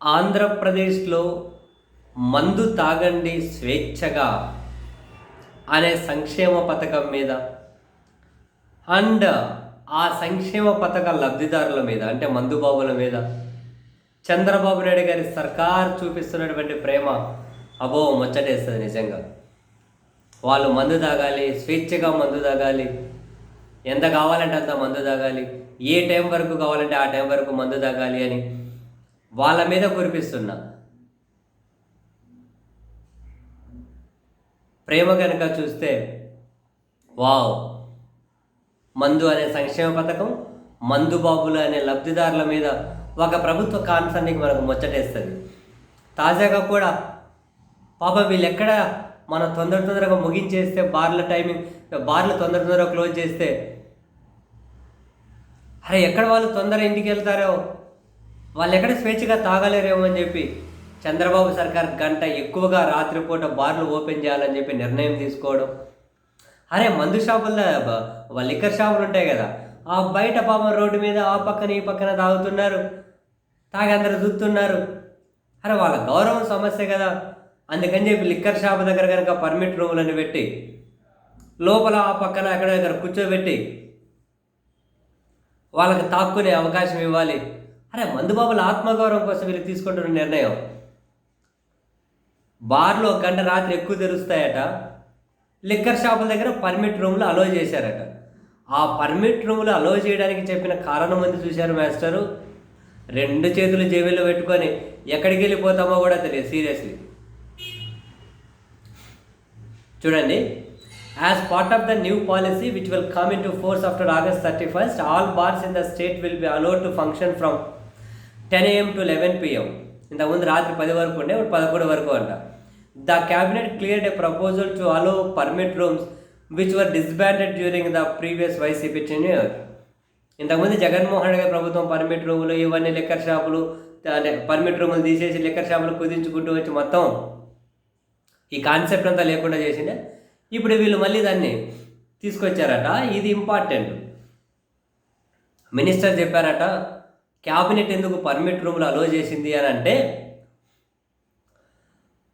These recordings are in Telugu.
ఆంధ్రప్రదేశ్లో మందు తాగండి స్వేచ్ఛగా అనే సంక్షేమ పథకం మీద అండ్ ఆ సంక్షేమ పథక లబ్ధిదారుల మీద అంటే మందుబాబుల మీద చంద్రబాబు నాయుడు గారి సర్కార్ చూపిస్తున్నటువంటి ప్రేమ అబో ముచ్చటేస్తుంది నిజంగా. వాళ్ళు మందు తాగాలి, స్వేచ్ఛగా మందు తాగాలి, ఎంత కావాలంటే అంత మందు తాగాలి, ఏ టైం వరకు కావాలంటే ఆ టైం వరకు మందు తాగాలి అని వాళ్ళ మీద కురిపిస్తున్నా ప్రేమ కనుక చూస్తే వావ్, మందు అనే సంక్షేమ పథకం, మందు బాబులు అనే లబ్ధిదారుల మీద ఒక ప్రభుత్వ కాన్సర్నికి మనకు ముచ్చటేస్తుంది. తాజాగా కూడా పాప వీళ్ళు ఎక్కడ మనం తొందరగా ముగించేస్తే బార్లు తొందరగా క్లోజ్ చేస్తే అరే ఎక్కడ వాళ్ళు తొందర ఇంటికి వెళ్తారో, వాళ్ళు ఎక్కడ స్వేచ్ఛగా తాగలేరేమో అని చెప్పి చంద్రబాబు సర్కార్ గంట ఎక్కువగా రాత్రిపూట బార్లు ఓపెన్ చేయాలని చెప్పి నిర్ణయం తీసుకోవడం. అరే మందు షాపుల్లో లిక్కర్ షాపులు ఉంటాయి కదా, ఆ బయట పాపం రోడ్డు మీద ఆ పక్కన ఈ పక్కన తాగుతున్నారు, తాగి అందరు చూస్తున్నారు. అరే వాళ్ళ గౌరవం సమస్య కదా, అందుకని చెప్పి లిక్కర్ షాప్ దగ్గర కనుక పర్మిట్ రూములను పెట్టి లోపల ఆ పక్కన అక్కడ దగ్గర కూర్చోబెట్టి వాళ్ళకి తాక్కునే అవకాశం ఇవ్వాలి. అరే మందుబాబుల ఆత్మగౌరవం కోసం వీళ్ళు తీసుకుంటున్న నిర్ణయం. బార్లు ఒక గంట రాత్రి ఎక్కువ తెరుస్తాయట, లిక్కర్ షాపుల దగ్గర పర్మిట్ రూమ్లు అలో చేశారట. ఆ పర్మిట్ రూమ్లు అలో చేయడానికి చెప్పిన కారణం మంది చూశారు మాస్టరు, 2 చేతులు జేబుల్లో పెట్టుకొని ఎక్కడికి వెళ్ళిపోతామో కూడా తెలియదు. సీరియస్లీ చూడండి, as part of the new policy which will come in to force after August 31st, all bars in the state will be allowed to function from 10 AM to 11 PM. ఇంతకుముందు రాత్రి 10 వరకు ఉండే, ఇప్పుడు 11 వరకు అంట. The cabinet cleared a proposal to allow permit rooms which were disbanded during the previous YCP tenure. ఇంతకుముందు జగన్మోహన్ రెడ్డి ప్రభుత్వం పర్మిట్ రూములు ఇవన్నీ లిక్కర్ షాపులు అంటే పర్మిట్ రూములు తీసేసి లిక్కర్ షాపులు కుదించుకుంటూ వచ్చి మొత్తం ఈ కాన్సెప్ట్ అంతా లేకుండా చేసిండే. ఇప్పుడు వీళ్ళు మళ్ళీ దాన్ని తీసుకొచ్చారట. ఇది ఇంపార్టెంట్. మినిస్టర్ చెప్పారట, క్యాబినెట్ ఎందుకు పర్మిట్ రూమ్లు అలో చేసింది అని అంటే,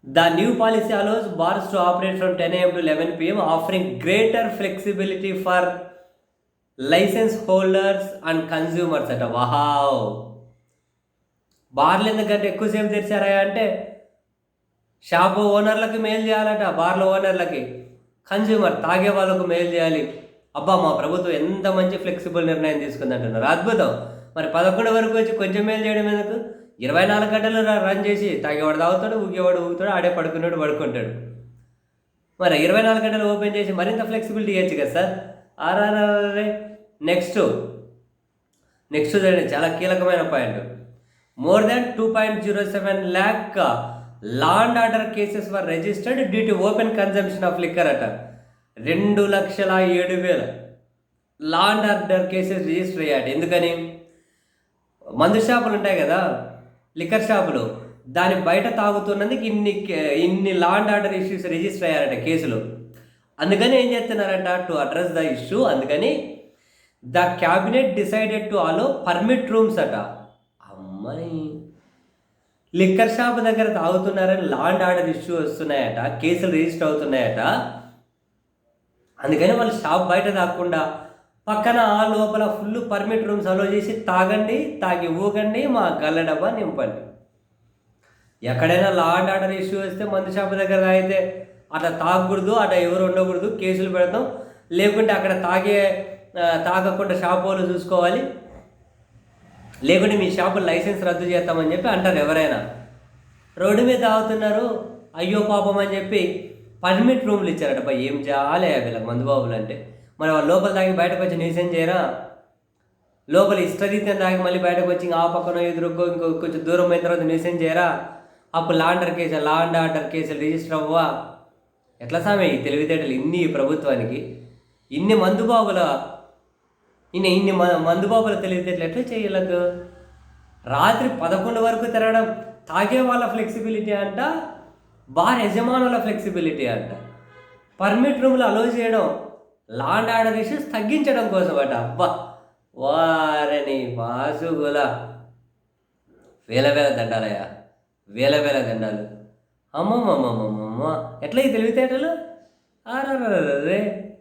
the new policy allows bars to operate from 10 AM to 11 PM, offering greater flexibility for license holders and consumers అట. వావ్, బార్లు ఎందుకంటే ఎక్కువసేపు తెరిచారా అంటే షాపు ఓనర్లకి మెయిల్ చేయాలట, బార్ల ఓనర్లకి, కన్జ్యూమర్ తాగే వాళ్ళకు మెయిల్ చేయాలి. అబ్బా మా ప్రభుత్వం ఎంత మంచి ఫ్లెక్సిబుల్ నిర్ణయం తీసుకుందంటున్నారు, అద్భుతం. మరి 11 వరకు వచ్చి కొంచెం మెయిల్ చేయడం ఎందుకు? 24 గంటలు రన్ చేసి తాగేవాడు తాగుతాడు, ఊగేవాడు ఊగుతాడు, ఆడే పడుకున్నాడు పడుకుంటాడు. మరి 24 గంటలు ఓపెన్ చేసి మరింత ఫ్లెక్సిబిలిటీ ఇవ్వచ్చు కదా సార్. ఆర్ఆర్ఆర్ఆర్ఏ నెక్స్ట్ చూడండి, చాలా కీలకమైన point. More than 2.07 lakh law and order cases were registered due to open consumption of liquor అట. 2,07,000 లా అండ్ ఆర్డర్ కేసెస్ రిజిస్టర్ అయ్యాడు. ఎందుకని? మందు షాపులు ఉంటాయి కదా, లిక్కర్ షాపులు, దాని బయట తాగుతున్నందుకు ఇన్ని law and order issues register అయ్యారట, కేసులు. అందుకని ఏం చేస్తున్నారట, టు అడ్రస్ ద ఇష్యూ, అందుకని the cabinet decided to allow permit rooms అట. అమ్మాయి లిక్కర్ షాప్ దగ్గర తాగుతున్నారని లా అండ్ ఆర్డర్ ఇష్యూ వస్తున్నాయట, కేసులు రిజిస్టర్ అవుతున్నాయట. అందుకని వాళ్ళు షాప్ బయట తాగకుండా పక్కన ఆ లోపల ఫుల్ పర్మిట్ రూమ్స్ అలో చేసి తాగండి, తాగి ఊగండి, మా గల్ల డబ్బా నింపండి. ఎక్కడైనా లా అండ్ ఆర్డర్ ఇష్యూ వస్తే మందు షాప్ దగ్గర తాగితే అట్లా తాగకూడదు, అట్లా ఎవరు ఉండకూడదు, కేసులు పెడతాం, లేకుంటే అక్కడ తాగకుండా షాప్ వాళ్ళు చూసుకోవాలి, లేకుంటే మీ షాపు లైసెన్స్ రద్దు చేస్తామని చెప్పి అంటారు ఎవరైనా. రోడ్డు మీద తాగుతున్నారు, అయ్యో పాపం అని చెప్పి పర్మిట్ రూమ్లు ఇచ్చారట. ఏం చేయాలి వీళ్ళకి మందుబాబులు అంటే. మరి వాళ్ళు లోపల తాగి బయటకు వచ్చి నిరసన చేయరా? లోపల ఇష్టరీత్యం తాగి మళ్ళీ బయటకు వచ్చి ఆ పక్కన ఎదురుకో ఇంకో కొంచెం దూరం అయిన తర్వాత నిరసన చేయరా? అప్పుడు లా అండ్ ఆర్డర్ కేసులు రిజిస్టర్ అవ్వవా? ఎట్లా సామే ఈ తెలివితేటలు ఇన్ని ప్రభుత్వానికి? ఇన్ని మందుబాబుల తెలివితేటలు ఎట్లా చేయలేదు? రాత్రి 11 వరకు తిరగడం తాగే వాళ్ళ ఫ్లెక్సిబిలిటీ అంట, బార్ యజమానుల ఫ్లెక్సిబిలిటీ అంట. పర్మిట్ రూమ్లు అలో చేయడం లా అండ్ ఆర్డర్ ఇష్యూస్ తగ్గించడం కోసం అట. అబ్బా వారని వాసుగుల వేల వేల దండాలయ్యా, వేల వేల దండాలు. అమ్మమ్మమ్మమ్మమ్మ, ఎట్లా ఈ తెలివితేటలు? అరే